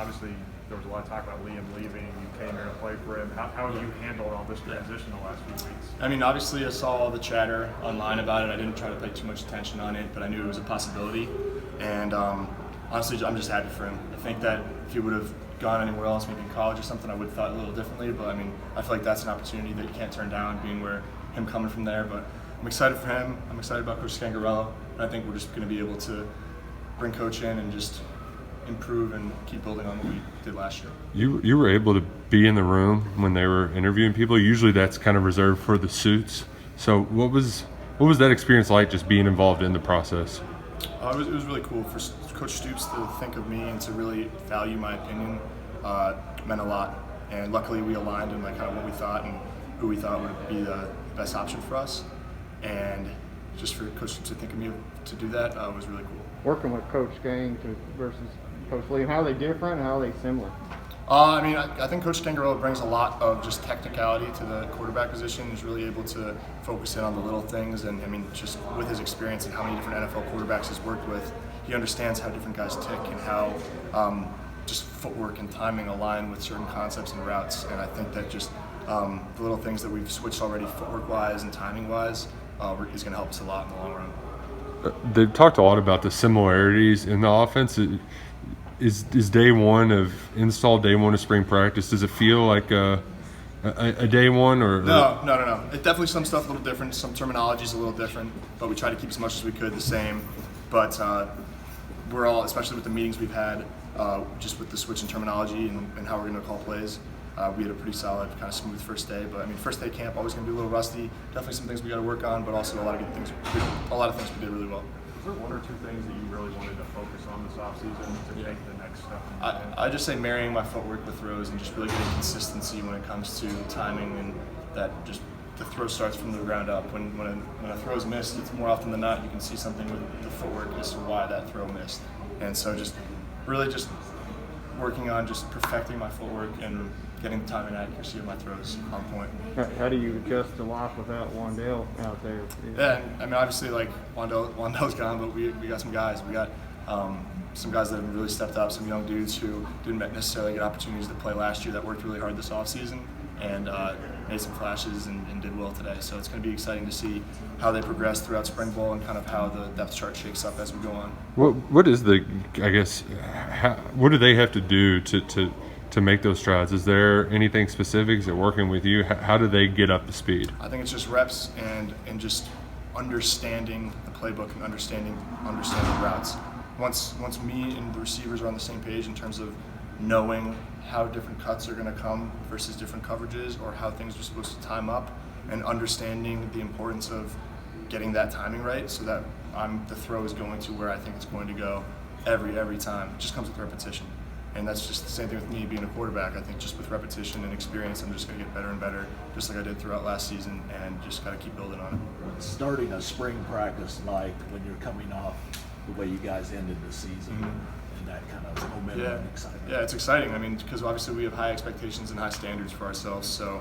obviously there was a lot of talk about Liam leaving. You came here to play for him. How have you handled all this transition the last few weeks? I mean, obviously I saw all the chatter online about it. I didn't try to pay too much attention on it, but I knew it was a possibility. And honestly, I'm just happy for him. I think that if he would have gone anywhere else, maybe in college or something, I would have thought a little differently. But I mean, I feel like that's an opportunity that you can't turn down, being where him coming from there. But I'm excited for him. I'm excited about Coach Scangarello. And I think we're just going to be able to bring Coach in and just improve and keep building on what we did last year. You were able to be in the room when they were interviewing people. Usually that's kind of reserved for the suits. So what was that experience like, just being involved in the process? It was really cool for Coach Stoops to think of me and to really value my opinion. Meant a lot, and luckily we aligned in like kind of what we thought and who we thought would be the best option for us. And just for Coach Stoops to think of me to do that was really cool. Working with Coach Gang versus Coach Liam, how are they different and how are they similar? I mean, I think Coach Scangarello brings a lot of just technicality to the quarterback position. He's really able to focus in on the little things, and I mean, just with his experience and how many different NFL quarterbacks he's worked with, he understands how different guys tick and how just footwork and timing align with certain concepts and routes. And I think that just the little things that we've switched already, footwork-wise and timing-wise, is going to help us a lot in the long run. They've talked a lot about the similarities in the offense. Is day one of spring practice? Does it feel like a day one or? No. It definitely some stuff a little different. Some terminology is a little different, but we try to keep as much as we could the same. But we're all, especially with the meetings we've had, just with the switch in terminology and how we're going to call plays. We had a pretty solid, kind of smooth first day. But I mean, first day camp always going to be a little rusty. Definitely some things we got to work on, but also a lot of things we did really well. Was there one or two things that you really wanted to focus on this offseason to take the next step? I just say marrying my footwork with throws and just really getting consistency when it comes to timing, and that just the throw starts from the ground up. When a throw is missed, it's more often than not you can see something with the footwork as to why that throw missed. And so just really just working on just perfecting my footwork and getting the timing and accuracy of my throws on point. How do you adjust to life without Wandale out there? Yeah, I mean, obviously, like Wandale's gone, but we got some guys. We got some guys that have really stepped up, some young dudes who didn't necessarily get opportunities to play last year that worked really hard this offseason and made some flashes and did well today. So it's going to be exciting to see how they progress throughout spring ball and kind of how the depth chart shakes up as we go on. What is what do they have to do to make those strides? Is there anything specific? Is it working with you? How do they get up to speed? I think it's just reps and just understanding the playbook and understanding routes. Once me and the receivers are on the same page in terms of knowing how different cuts are going to come versus different coverages, or how things are supposed to time up, and understanding the importance of getting that timing right so that the throw is going to where I think it's going to go every time. It just comes with repetition. And that's just the same thing with me being a quarterback. I think just with repetition and experience, I'm just going to get better and better, just like I did throughout last season, and just got to keep building on it. What's starting a spring practice like when you're coming off the way you guys ended the season, and that kind of momentum and excitement? Yeah, it's exciting. I mean, because obviously we have high expectations and high standards for ourselves. So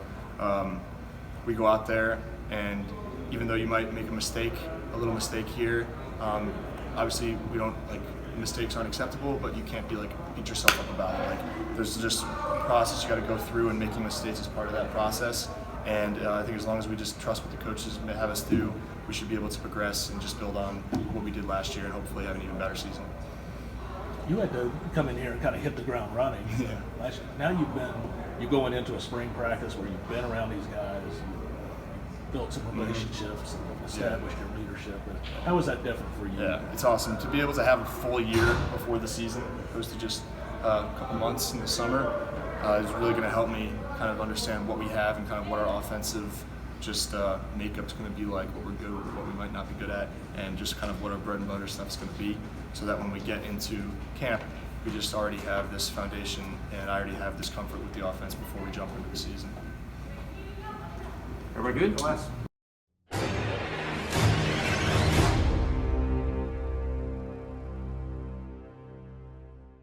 we go out there, and even though you might make a little mistake here, obviously we don't mistakes aren't acceptable, but you can't be beat yourself up about it. There's just a process you got to go through, and making mistakes is part of that process. And I think as long as we just trust what the coaches may have us do, we should be able to progress and just build on what we did last year and hopefully have an even better season. You had to come in here and kind of hit the ground running. Yeah. Last year. Now you're going into a spring practice where you've been around these guys, you've built some relationships and established your leadership. How was that different for you? Yeah, it's awesome to be able to have a full year before the season opposed to just a couple months in the summer. Is really going to help me kind of understand what we have and kind of what our offensive makeup's going to be like, what we're good with, what we might not be good at, and just kind of what our bread and butter stuff's going to be, so that when we get into camp, we just already have this foundation, and I already have this comfort with the offense before we jump into the season. Everybody good?